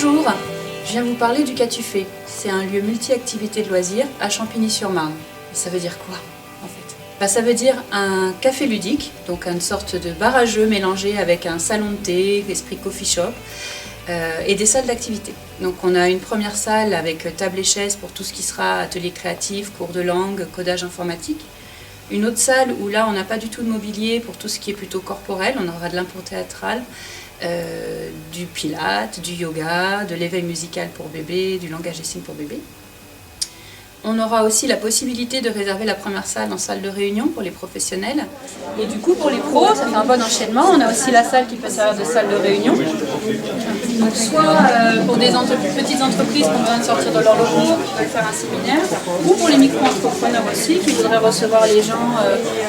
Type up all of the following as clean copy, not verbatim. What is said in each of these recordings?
Bonjour, je viens vous parler du Catufé. C'est un lieu multi-activités de loisirs à Champigny-sur-Marne. Ça veut dire quoi en fait? Ça veut dire un café ludique, donc une sorte de bar à jeux mélangé avec un salon de thé, esprit coffee shop, et des salles d'activité. Donc on a une première salle avec table et chaise pour tout ce qui sera atelier créatif, cours de langue, codage informatique. Une autre salle où là on n'a pas du tout de mobilier pour tout ce qui est plutôt corporel, on aura de l'impro théâtral, du pilates, du yoga, de l'éveil musical pour bébé, du langage des signes pour bébé. On aura aussi la possibilité de réserver la première salle en salle de réunion pour les professionnels. Et du coup pour les pros, ça fait un bon enchaînement. On a aussi la salle qui peut servir de salle de réunion. Donc soit pour des petites entreprises qui ont besoin de sortir de leur locaux, qui veulent faire un séminaire, ou pour les micro-entrepreneurs aussi, qui voudraient recevoir les gens,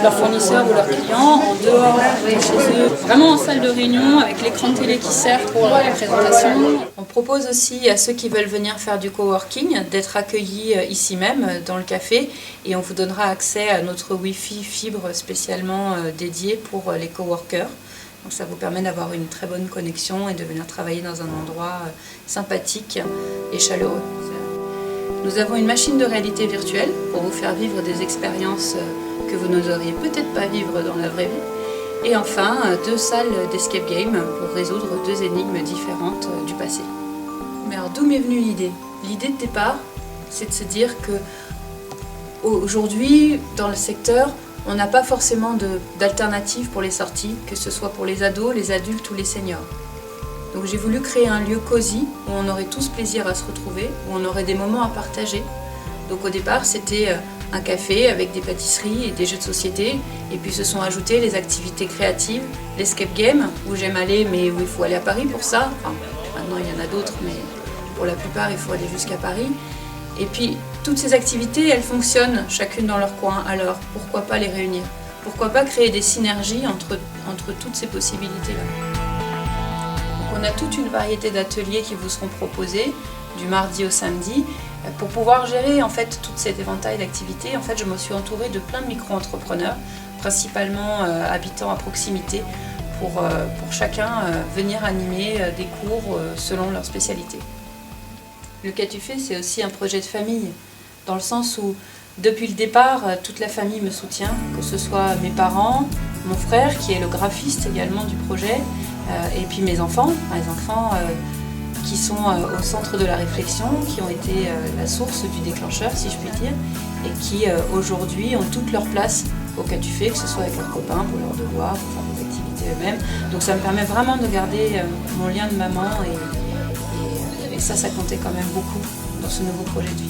leurs fournisseurs ou leurs clients, en dehors, chez eux. Vraiment en salle de réunion, avec l'écran de télé qui sert pour les présentations. On propose aussi à ceux qui veulent venir faire du coworking d'être accueillis ici même dans le café, et on vous donnera accès à notre Wi-Fi fibre spécialement dédié pour les coworkers. Donc ça vous permet d'avoir une très bonne connexion et de venir travailler dans un endroit sympathique et chaleureux. Nous avons une machine de réalité virtuelle pour vous faire vivre des expériences que vous n'oseriez peut-être pas vivre dans la vraie vie. Et enfin, 2 salles d'escape game pour résoudre 2 énigmes différentes du passé. Mais alors d'où m'est venue l'idée? L'idée de départ, c'est de se dire que aujourd'hui, dans le secteur, on n'a pas forcément d'alternatives pour les sorties, que ce soit pour les ados, les adultes ou les seniors. Donc j'ai voulu créer un lieu cosy où on aurait tous plaisir à se retrouver, où on aurait des moments à partager. Donc au départ, c'était un café avec des pâtisseries et des jeux de société, et puis se sont ajoutées les activités créatives, l'escape game, où j'aime aller, mais où il faut aller à Paris pour ça. Enfin, maintenant il y en a d'autres, mais pour la plupart, il faut aller jusqu'à Paris. Et puis, toutes ces activités, elles fonctionnent chacune dans leur coin, alors pourquoi pas les réunir? Pourquoi pas créer des synergies entre toutes ces possibilités-là? Donc, on a toute une variété d'ateliers qui vous seront proposés, du mardi au samedi. Pour pouvoir gérer en fait toute cette éventail d'activités, en fait, je me suis entourée de plein de micro-entrepreneurs, principalement habitants à proximité, pour chacun venir animer des cours selon leur spécialité. Le Catufé, c'est aussi un projet de famille, dans le sens où, depuis le départ, toute la famille me soutient, que ce soit mes parents, mon frère, qui est le graphiste également du projet, et puis mes enfants qui sont au centre de la réflexion, qui ont été la source du déclencheur, si je puis dire, et qui, aujourd'hui, ont toute leur place au Catufé, que ce soit avec leurs copains, pour leurs devoirs, pour faire des activités eux-mêmes. Donc ça me permet vraiment de garder mon lien de maman, et ça comptait quand même beaucoup dans ce nouveau projet de vie.